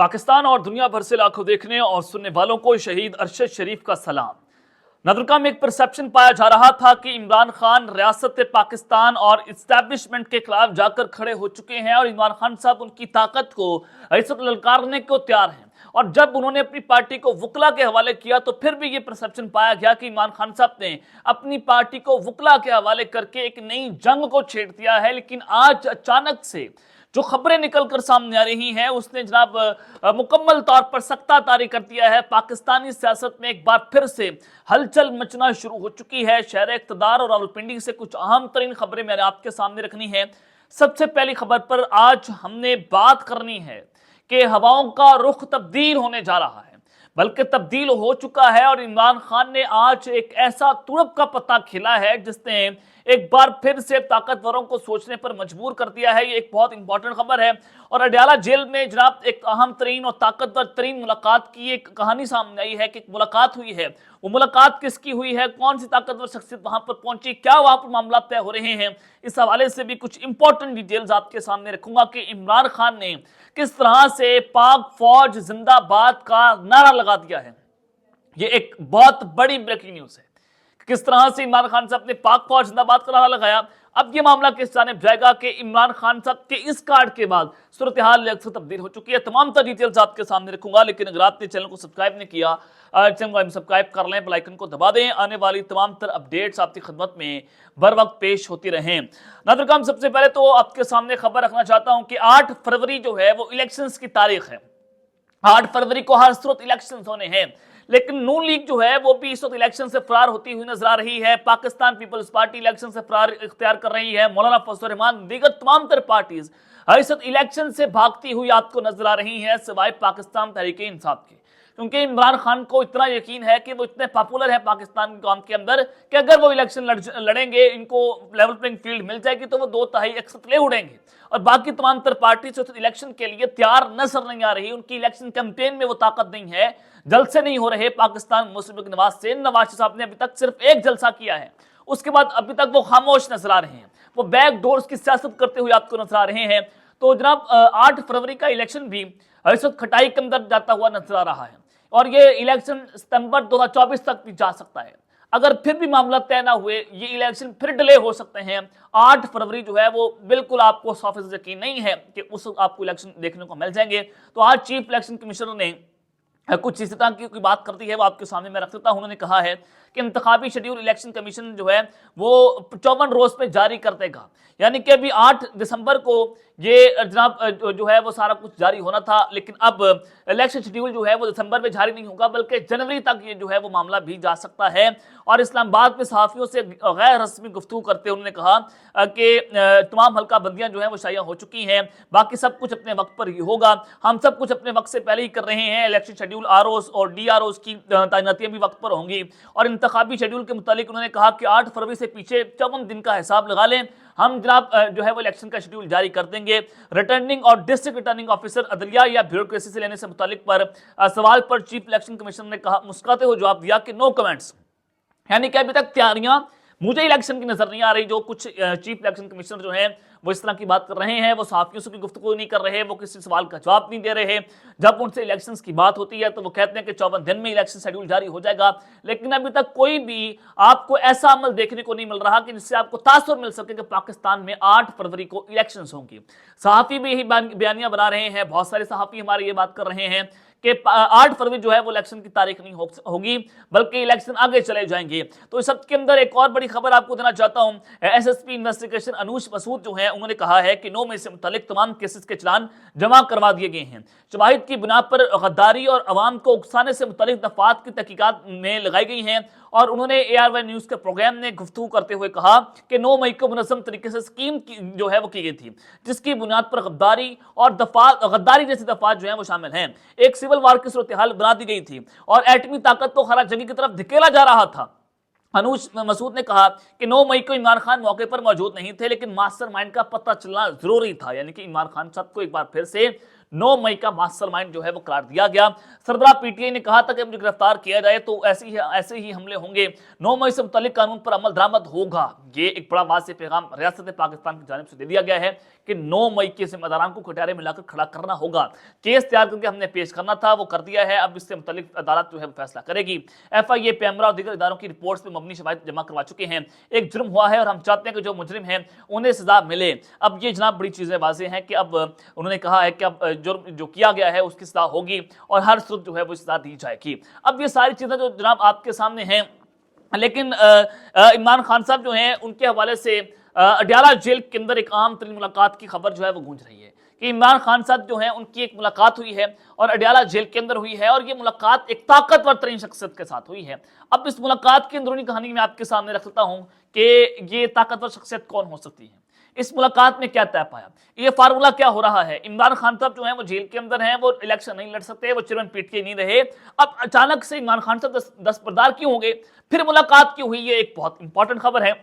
पाकिस्तान और दुनिया भर से लाखों देखने और सुनने वालों को शहीद अरशद शरीफ का सलाम। नदरका में एक परसेप्शन पाया जा रहा था कि इमरान खान रियासत पाकिस्तान और इस्टेब्लिशमेंट के खिलाफ जाकर खड़े हो चुके हैं और इमरान खान साहब उनकी ताकत को इस वक्त ललकारने को तैयार हैं। और जब उन्होंने अपनी पार्टी को वकला के हवाले किया तो फिर भी ये परसेप्शन पाया गया कि इमरान खान साहब ने अपनी पार्टी को वकला के हवाले करके एक नई जंग को छेड़ दिया है। लेकिन आज अचानक से जो खबरें निकल कर सामने आ रही हैं उसने जनाब मुकम्मल तौर पर सख्ता तारी कर दिया है। पाकिस्तानी सियासत में एक बार फिर से हलचल मचना शुरू हो चुकी है। शहर इक़्तिदार और रावलपिंडी से कुछ अहम तरीन खबरें मैंने आपके सामने रखनी है। सबसे पहली खबर पर आज हमने बात करनी है कि हवाओं का रुख तब्दील होने जा रहा है, बल्कि तब्दील हो चुका है। और इमरान खान ने आज एक ऐसा तुड़प का पत्ता खिला है जिसने एक बार फिर से ताकतवरों को सोचने पर मजबूर कर दिया है। ये एक बहुत इंपॉर्टेंट खबर है। और अडयाला जेल में जनाब एक अहम तरीन और ताकतवर तरीन मुलाकात की एक कहानी सामने आई है कि एक मुलाकात हुई है। वो मुलाकात किसकी हुई है, कौन सी ताकतवर शख्सियत वहां पर पहुंची, क्या वहां पर मामला तय हो रहे हैं, इस हवाले से भी कुछ इंपॉर्टेंट डिटेल्स आपके सामने रखूंगा कि इमरान खान ने किस तरह से पाक फौज जिंदाबाद का नारा लगा दिया है। ये एक बहुत बड़ी ब्रेकिंग न्यूज है। किस तरह से इमरान खान साहब ने पाक फौज जिंदाबाद का नारा लगाया। अब ये मामला किस जानिब जाएगा कि इमरान खान साहब के इस कार्ड के बाद सूरत हाल अक्सर तब्दील हो चुकी है। तमाम तर डिटेल्स आपके सामने रखूंगा। लेकिन अगर आपने चैनल को सब्सक्राइब नहीं किया, चैनल को सब्सक्राइब कर लें, बेल आइकन को दबा दें। आने वाली तमाम तर अपडेट्स आपकी खिदमत में बर वक्त पेश होती रहें। नाज़रीन, सबसे पहले तो आपके सामने खबर रखना चाहता हूं कि 8 फरवरी जो है वो इलेक्शंस की तारीख है। 8 फरवरी को हर सूरत इलेक्शंस होने हैं। लेकिन नून लीग जो है वो भी इस वक्त इलेक्शन से फरार होती हुई नजर आ रही है। पाकिस्तान पीपल्स पार्टी इलेक्शन से फरार इख्तियार कर रही है। मौलाना फजल रहमान, दीगर तमाम तर पार्टीज इस वक्त इलेक्शन से भागती हुई आपको नजर आ रही है, सिवाय पाकिस्तान तहरीक इंसाफ के। क्योंकि इमरान खान को इतना यकीन है कि वो इतने पॉपुलर है पाकिस्तान के कौम के अंदर कि अगर वो इलेक्शन लड़ेंगे, इनको लेवल प्लेइंग फील्ड मिल जाएगी तो वो 2 तिहाई अक्सर ले उड़ेंगे। और बाकी तमाम तर पार्टी से इलेक्शन के लिए तैयार नजर नहीं आ रही। उनकी इलेक्शन कैंपेन में वो ताकत नहीं है, जलसे नहीं हो रहे। पाकिस्तान मुस्लिम लीग नवाज से नवाज साहब ने अभी तक सिर्फ एक जलसा किया है, उसके बाद अभी तक वो खामोश नजर आ रहे हैं। वो बैक डोर्स की सियासत करते हुए आपको नजर आ रहे हैं। तो जनाब 8 फरवरी का इलेक्शन भी इस वक्त खटाई के अंदर जाता हुआ नजर आ रहा है और ये इलेक्शन सितंबर 2024 तक भी जा सकता है। अगर फिर भी मामला तय ना हुए, ये इलेक्शन फिर डिले हो सकते हैं। 8 फरवरी जो है वो बिल्कुल आपको 100% यकीन नहीं है कि उस वक्त आपको इलेक्शन देखने को मिल जाएंगे। तो आज चीफ इलेक्शन कमिश्नर ने कुछ इस तरह की बात करती है, वो आपके सामने मैं रख देता हूं। उन्होंने कहा है कि इंतखाबी शेड्यूल इलेक्शन कमीशन जो है वो 54 रोज पे जारी कर देगा। यानी कि अभी 8 दिसंबर को ये जनाब जो है वो सारा कुछ जारी होना था, लेकिन अब इलेक्शन शेड्यूल जो है वो दिसंबर में जारी नहीं होगा, बल्कि जनवरी तक ये जो है वो मामला भी जा सकता है। और इस्लामाबाद में सहाफियों से गैर रस्मी गुफ्तगू करते हुए उन्होंने कहा कि तमाम हल्का बंदियां जो है वो शाया हो चुकी हैं, बाकी सब कुछ अपने वक्त पर ही होगा। हम सब कुछ अपने वक्त से पहले ही कर रहे हैं। इलेक्शन शेड्यूल आरओस और डीआरओस की तैनातियां भी वक्त पर होंगी। और इंतखाबी शेड्यूल के मुतालिक उन्होंने कहा कि 8 फरवरी से पीछे 54 दिन का हिसाब लगा लें, हम जनाब जो है वो इलेक्शन का शेड्यूल जारी कर देंगे। रिटर्निंग और डिस्ट्रिक्ट रिटर्निंग ऑफिसर अदलिया या ब्यूरोक्रेसी से लेने से मुतालिक पर सवाल पर चीफ इलेक्शन कमिश्नर ने कहा, मुस्कुराते हुए जवाब दिया कि नो कमेंट्स। यानी कि अभी तक तैयारियां मुझे इलेक्शन की नजर नहीं आ रही। जो कुछ चीफ इलेक्शन कमिश्नर जो हैं वो इस तरह की बात कर रहे हैं, वो सहाफियों से भी गुफ्तगू नहीं कर रहे, वो किसी सवाल का जवाब नहीं दे रहे। जब उनसे इलेक्शंस की बात होती है तो वो कहते हैं कि 54 दिन में इलेक्शन शेड्यूल जारी हो जाएगा। लेकिन अभी तक कोई भी आपको ऐसा अमल देखने को नहीं मिल रहा कि जिससे आपको तासुर मिल सके कि पाकिस्तान में 8 फरवरी को इलेक्शंस होंगी। सहाफी भी यही बयानियां बना रहे हैं, बहुत सारे सहाफी हमारे ये बात कर रहे हैं कि 8 फरवरी जो है वो इलेक्शन की तारीख नहीं होगी, बल्कि इलेक्शन आगे चले जाएंगे। तो इस सब के अंदर एक और बड़ी खबर आपको देना चाहता हूं। एसएसपी इन्वेस्टिगेशन अनुज मसूद जो है उन्होंने कहा है कि 9 मई से मुतालिक तमाम केसेस के चलान जमा करवा दिए गए हैं। शवाहिद की बुनियाद पर गद्दारी और अवाम को उकसाने से मुतालिक दफात की तहकीकात में लगाई गई हैं। और उन्होंने ARY न्यूज के प्रोग्राम में गुफ्तगू करते हुए कहा कि 9 मई को मुनज़्ज़म तरीके से स्कीम जो है वो की गई थी, जिसकी बुनियाद पर गद्दारी जैसी दफात जो है वो शामिल हैं। एक सिविल वार की सूरत हाल बना दी गई थी और एटमी ताकत को खरा जंगी की तरफ धकेला जा रहा था। अनुज मसूद ने कहा कि 9 मई को इमरान खान मौके पर मौजूद नहीं थे, लेकिन मास्टरमाइंड का पता चलना जरूरी था। यानी कि इमरान खान साहब को एक बार फिर से 9 मई का मास्टरमाइंड जो है वो करार दिया गया। सरबराह पीटीआई ने कहा था कि मुझे गिरफ्तार किया जाए तो ऐसे ही हमले होंगे, 9 मई से मुतालिक कानून पर अमल दरामद होगा। ये एक बड़ा वाज़ेह पैगाम रियासत पाकिस्तान की जानिब से दे दिया गया है कि 9 मई के जिम्मेदारान को कटहरे में लाकर खड़ा करना होगा। केस तैयार करके हमने पेश करना था, वो कर दिया है, अब इससे मुतालिक अदालत जो है वो फैसला करेगी। FIA, पैमरा और दीगर इदारों की रिपोर्ट्स में मबनी शवाहिद जमा करवा चुके हैं। एक जुर्म हुआ है और हम चाहते हैं कि जो मुजरिम हैं उन्हें सजा मिले। अब ये जनाब बड़ी चीज़ें वाज़ेह हैं कि अब उन्होंने कहा है कि अब जुर्म जो किया गया है उसकी सजा होगी और हर सूरत जो है वो सजा दी जाएगी। अब ये सारी चीज़ें जो जनाब आपके सामने हैं, लेकिन इमरान खान साहब जो हैं उनके हवाले से अडयाला जेल के अंदर एक आम तरीन मुलाकात की खबर जो है वो गूंज रही है कि इमरान खान साहब जो हैं उनकी एक मुलाकात हुई है और अडयाला जेल के अंदर हुई है और ये मुलाकात एक ताकतवर तरीन शख्सियत के साथ हुई है। अब इस मुलाकात की अंदरूनी कहानी मैं आपके सामने रख सकता हूँ कि ये ताकतवर शख्सियत कौन हो सकती है, इस मुलाकात में क्या तय पाया, ये फार्मूला क्या हो रहा है। इमरान खान साहब जो हैं वो जेल के अंदर हैं, वो इलेक्शन नहीं लड़ सकते, वो चेयरमैन पीटीआई नहीं रहे, अब अचानक से इमरान खान साहब दस्तबरदार क्यों हो गए, फिर मुलाकात क्यों हुई, ये एक बहुत इंपॉर्टेंट खबर है।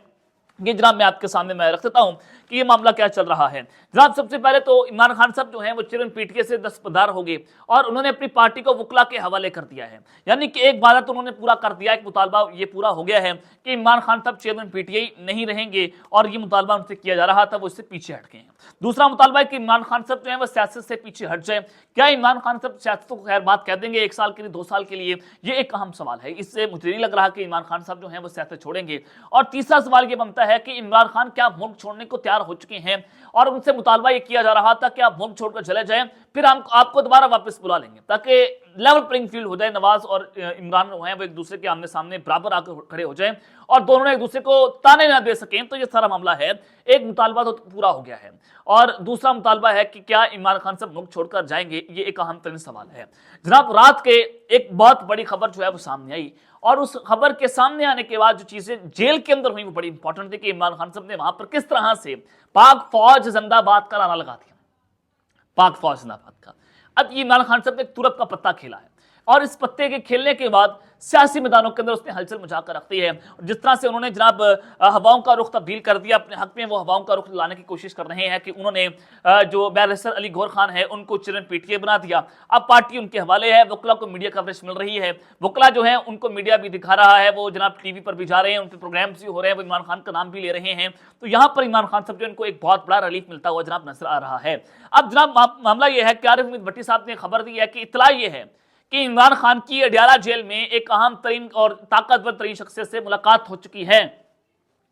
ये जनाब मैं आपके सामने मैं रख देता हूं कि ये मामला क्या चल रहा है। जनाब सबसे पहले तो इमरान खान साहब जो हैं वो चेयरमैन पीटीआई से दस्तबरदार हो गए और उन्होंने अपनी पार्टी को वकला के हवाले कर दिया है, यानी कि एक बार तो उन्होंने पूरा कर दिया, एक मुतालबा ये पूरा हो गया है कि इमरान खान साहब चेयरमैन पीटीआई नहीं रहेंगे और ये मुतालबा उनसे किया जा रहा था वो इससे पीछे हट गए हैं। दूसरा मुतालबा है कि इमरान खान साहब जो है वो सियासत से पीछे हट जाए। क्या इमरान खान साहब सियासत को खैर बात कह देंगे 1 साल के लिए, 2 साल के लिए, ये एक अहम सवाल है। इससे मुझे नहीं लग रहा कि इमरान खान साहब जो है वो सियासत छोड़ेंगे। और तीसरा सवाल ये बनता है कि इमरान खान क्या मुल्क छोड़ने को तैयार हो चुके हैं और उनसे मुतालबा ये किया जा रहा था कि आप मुल्क छोड़कर चले जाएं, फिर हम आपको दोबारा वापस बुला लेंगे ताकि लेवल प्लेइंग फील्ड हो जाए, नवाज और इमरान जो हैं वो एक दूसरे के आमने सामने बराबर आकर खड़े हो जाएं और दोनों एक दूसरे को ताने ना दे सकें। तो ये सारा मामला है, एक मुतालबा तो पूरा हो गया है और दूसरा मुतालबा है कि क्या इमरान खान साहब मुल्क छोड़कर जाएंगे, ये एक अहम तरीन सवाल है। जनाब रात के एक बहुत बड़ी खबर जो है वो सामने आई और उस खबर के सामने आने के बाद जो चीजें जेल के अंदर हुई वो बड़ी इंपॉर्टेंट थी कि इमरान खान साहब ने वहां पर किस तरह से पाक फौज जिंदाबाद का नारा लगा दिया, पाक फौज जिंदाबाद का। अब ये इमरान खान साहब ने तुरप का पत्ता खेला है और इस पत्ते के खेलने के बाद सियासी मैदानों के अंदर उसने हलचल मचा कर रखती है। जिस तरह से उन्होंने जनाब हवाओं का रुख तब्दील कर दिया अपने हक में, वो हवाओं का रुख लाने की कोशिश कर रहे हैं कि उन्होंने जो बैरिस्टर अली गौहर खान है उनको चेयरमैन पीटीआई बना दिया। अब पार्टी उनके हवाले है, वकला को मीडिया कवरेज मिल रही है, वकला जो है उनको मीडिया भी दिखा रहा है, वो जनाब टीवी पर भी जा रहे हैं, उन पर प्रोग्राम्स भी हो रहे हैं, वो इमरान खान का नाम भी ले रहे हैं। तो यहाँ पर इमरान खान साहब जो इनको एक बहुत बड़ा रिलीफ मिलता हुआ जनाब नजर आ रहा है। अब जनाब मामला यह है कि आरिफ उम्मीद भट्टी साहब ने खबर दी है कि इतला ये है कि इमरान खान की अडयाला जेल में एक अहम तरीन और ताकतवर तरीन शख्सियत से मुलाकात हो चुकी है।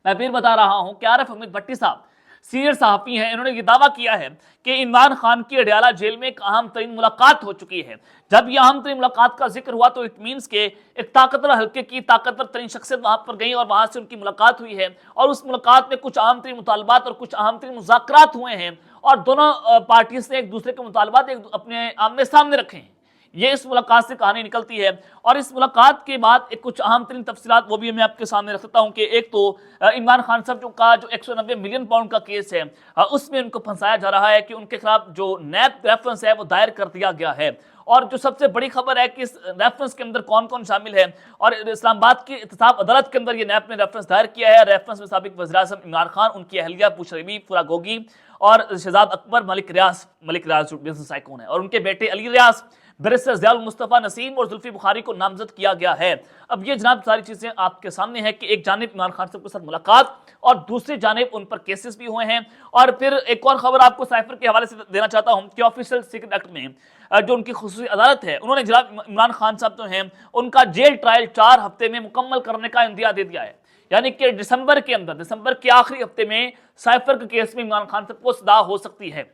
मैं फिर बता रहा हूं कि आरिफ उम्मीद भट्टी साहब सीनियर सहाफी हैं, इन्होंने ये दावा किया है कि इमरान खान की अडयाला जेल में एक अहम तरीन मुलाकात हो चुकी है। जब यह अहम तरीन मुलाकात का जिक्र हुआ तो इट मीन्स के एक ताकतवर हल्के की ताकतवर तरीन शख्सियत वहां पर गई और वहां से उनकी मुलाकात हुई है और उस मुलाकात में कुछ अहम तरीन मुतालबात और कुछ अहम तरीन मुज़ाकरात हुए हैं और दोनों पार्टी से एक दूसरे के मुतालबात अपने आमने सामने रखे हैं। ये इस मुलाकात से कहानी निकलती है और इस मुलाकात के बाद एक कुछ अहम तरीन तफसीलात वो भी मैं आपके सामने रख सकता हूँ कि एक तो इमरान खान साहब जो का जो 190 मिलियन पाउंड का केस है उसमें उनको फंसाया जा रहा है कि उनके खिलाफ जो नैब रेफरेंस है वो दायर कर दिया गया है। और जो सबसे बड़ी खबर है कि इस रेफरेंस के अंदर कौन कौन शामिल है और इस्लामाबाद की इत्तेसाब अदालत के अंदर ये नैब ने रेफरेंस दायर किया है। रेफरेंस में साबिक वज़ीर-ए-आज़म इमरान खान, उनकी अहलिया पुशरबी फुरा गोगी और शहजाद अकबर मलिक रियाज बिजनेस आइकॉन है और उनके बेटे अली रियाज, बैरिस्टर ज़ियाउल मुस्तफ़ा नसीम और जुल्फी बुखारी को नामजद किया गया है। अब ये जनाब सारी चीज़ें आपके सामने है कि एक जानिब इमरान खान साहब के साथ मुलाकात और दूसरी जानिब उन पर केसेस भी हुए हैं। और फिर एक और खबर आपको साइफर के हवाले से देना चाहता हूँ कि ऑफिशियल सीक्रेट एक्ट में जो उनकी खुसूसी अदालत है उन्होंने जनाब इमरान खान साहब जो हैं उनका जेल ट्रायल 4 हफ्ते में मुकम्मल करने का इंदिया दे दिया है, यानी कि दिसंबर के आखिरी हफ्ते में साइफर के केस में इमरान खान साहब को सजा हो सकती है।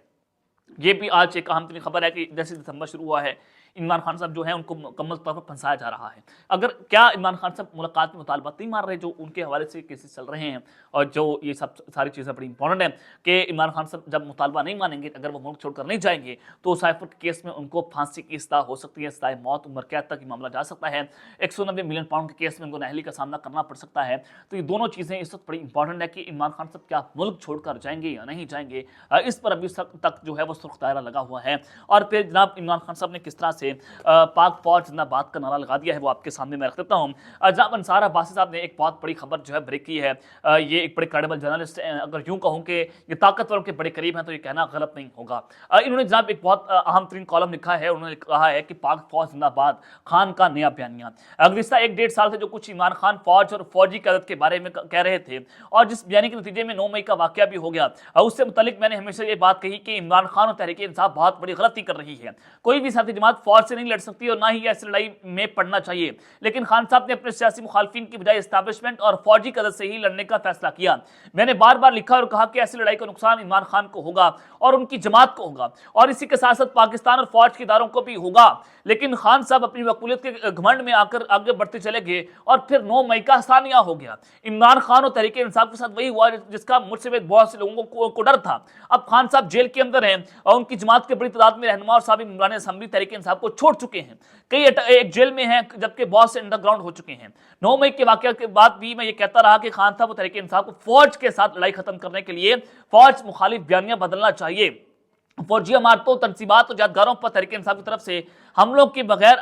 ये भी आज एक अहम तरीन खबर है कि जैसे दिसंबर शुरू हुआ है इमरान खान साहब जो है उनको मुकम्मल तौर पर फंसाया जा रहा है। अगर क्या इमरान खान साहब मुलाकात में मुतालबात नहीं मार रहे जो उनके हवाले से केसेस चल रहे हैं और जो ये सब सारी चीज़ें बड़ी इंपॉर्टेंट है कि इमरान खान साहब जब मुतालबा नहीं मानेंगे, अगर वो मुल्क छोड़कर नहीं जाएंगे तो साइफर के केस में उनको फांसी की सज़ा हो सकती है, सज़ाए मौत, उम्र कैद तक मामला जा सकता है। 190 मिलियन पाउंड के केस में उनको नाअहली का सामना करना पड़ सकता है। तो ये दोनों चीज़ें इस वक्त बड़ी इंपॉर्टेंट है कि इमरान खान साहब क्या मुल्क छोड़कर जाएंगे या नहीं जाएंगे, इस पर अभी तक जो है वो सुर्ख दायरा लगा हुआ है। और फिर जनाब इमरान खान साहब ने किस तरह से पाक फौज जिंदाबाद का नारा लगा दिया है वो आपके सामने मैं रख देता हूँ। जनाब अंसार अब्बासी साहब ने एक बहुत बड़ी खबर जो है ब्रेक की है। ये एक बड़े क्रेडिबल जर्नलिस्ट हैं, अगर यूं कहूँ कि ये ताकतवरों के बड़े करीब हैं तो ये कहना गलत नहीं होगा। इन्होंने जनाब एक बहुत अहम तरीन कॉलम लिखा है। उन्होंने कहा है कि पाक फौज जिंदाबाद, खान का नया बयानिया। गुज़िश्ता 1-1.5 साल से जो कुछ इमरान खान फौज और फौजी क़यादत के बारे में कह रहे थे और जिस बयानी के नतीजे में 9 मई का वाकया भी हो गया, उससे मुतालिक मैंने हमेशा ये बात कही कि इमरान खान और तहरीक इंसाफ बहुत बड़ी गलती कर रही है। कोई भी सियासी जमात फौज से नहीं लड़ सकती और ना ही ऐसी लड़ाई में पड़ना चाहिए, लेकिन खान साहब ने अपने सियासी मुखालफिन की बजाय एस्टैब्लिशमेंट और फौजी क़यादत से ही लड़ने का फैसला किया। मैंने बार बार लिखा और कहा कि ऐसी लड़ाई का नुकसान इमरान खान को होगा और उनकी जमात को होगा और इसी के साथ साथ पाकिस्तान और फौज के इदारों को भी होगा। लेकिन खान साहब अपनी मकबूलियत के घमंड में आकर आगे बढ़ते चले गए और फिर 9 मई का सानिया हो गया। इमरान खान और तहरीक इंसाफ के साथ वही हुआ जिसका मुझसे बहुत से लोगों को डर था। अब खान साहब जेल के अंदर हैं और उनकी जमात के बड़ी तादाद में रहनुमा और साबिक इमरान असम्बली तहरीक इंसाफ को छोड़ चुके हैं। कई एक जेल में हैं जबकि बहुत से अंडरग्राउंड हो चुके हैं। 9 मई के वाकया के बाद भी मैं ये कहता रहा कि खान साहब और तहरीक इंसाफ को फौज के साथ लड़ाई खत्म करने के लिए फौज मुखालिफ बयानियां बदलना चाहिए। फौजी इमारतों, तनसीबात और यादगारों पर तहरीक इंसाफ की तरफ से हमलों के बगैर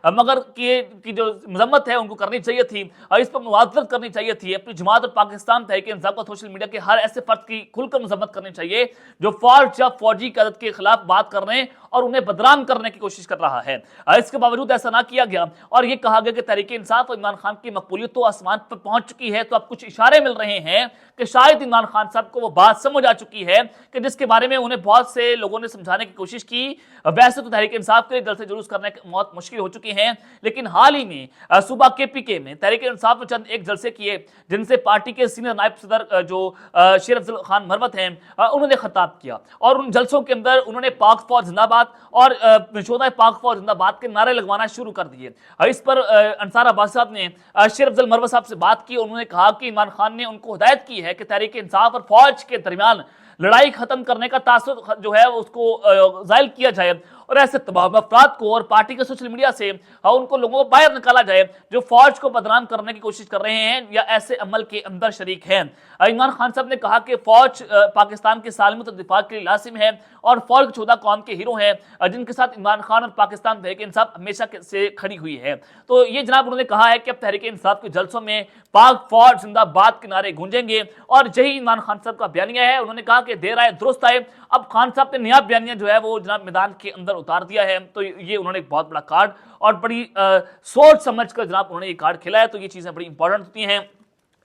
मगर की जो मजम्मत है उनको करनी चाहिए थी और इस पर मुआवजत करनी चाहिए थी। अपनी जमात और पाकिस्तान तहरीक इंसाफ को सोशल मीडिया के हर ऐसे फर्द की खुलकर मजम्मत करनी चाहिए जो फौज या फौजी क़यादत के खिलाफ बात करने और उन्हें बदनाम करने की कोशिश कर रहा है। इसके बावजूद ऐसा ना किया गया और ये कहा गया कि तहरीक इंसाफ और इमरान खान की मकबूलियत तो आसमान पर पहुंच चुकी है। तो अब कुछ इशारे मिल रहे हैं कि शायद इमरान खान साहब को वो बात समझ आ चुकी है कि जिसके बारे में उन्हें बहुत से लोगों ने समझाने की कोशिश की। वैसे तो तहरीक इंसाफ के लिए जलसे जुलूस करने बहुत मुश्किल हो चुकी हैं, लेकिन हाल ही में सूबा KPK में तहरीक इंसाफ ने चंद एक जलसे किए जिनसे पार्टी के सीनियर नायब सदर जो शेर अफजल खान मरवत हैं उन्होंने खिताब किया और उन जलसों के अंदर उन्होंने पाक फौज जिंदाबाद और शोधा पाक फौज जिंदाबाद के नारे लगवाना शुरू कर दिए। इस पर अंसार अब्बासी साहब ने शेर अफजल मरवत साहब से बात की। उन्होंने कहा कि इमरान खान ने उनको हिदायत की है कि तहरीक इंसाफ और फौज के दरमियान लड़ाई खत्म करने का तासुर जो है उसको जायल किया जाए और ऐसे तमाम अफराद को और पार्टी के सोशल मीडिया से उनको लोगों को बाहर निकाला जाए जो फौज को बदनाम करने की कोशिश कर रहे हैं या ऐसे अमल के अंदर शरीक हैं। इमरान खान साहब ने कहा कि फौज पाकिस्तान के सालमत और दिफा के लिए लाजिम है और फौज 14 कौम के हीरो हैं जिनके साथ इमरान खान और पाकिस्तान तहरीक इंसाफ हमेशा से खड़ी हुई है। तो ये जनाब उन्होंने कहा है कि अब तहरीक इंसाफ के जलसों में पाक फौज जिंदाबाद के नारे गूंजेंगे और यही इमरान खान साहब का बयानिया है। उन्होंने कहा कि देर आए दुरुस्त आए। अब खान साहब ने नया बयानिया जो है वो जनाब मैदान के अंदर उतार दिया है। तो ये उन्होंने एक बहुत बड़ा कार्ड और बड़ी सोच समझ कर जनाब उन्होंने ये कार्ड खेला है। तो ये चीज़ें बड़ी इंपॉर्टेंट होती हैं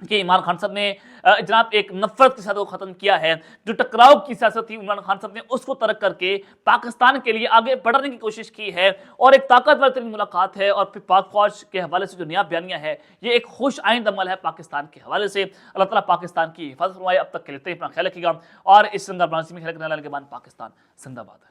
कि इमरान खान साहब ने जनाब एक नफरत के साथ वो ख़त्म किया है। जो टकराव की सियासत थी इमरान खान साहब ने उसको तर्क करके पाकिस्तान के लिए आगे बढ़ने की कोशिश की है और एक ताकतवर तरीन मुलाकात है। और फिर पाक फौज के हवाले से जो नया बयानिया है ये एक खुश आइंद अमल है पाकिस्तान के हवाले से। अल्लाह ताला पाकिस्तान की हिफाजत फरमाए। अब तक के लिए अपना ख्याल रखिएगा और इस संदर्भ में ख्याल रखने के बाद पाकिस्तान जिंदाबाद है।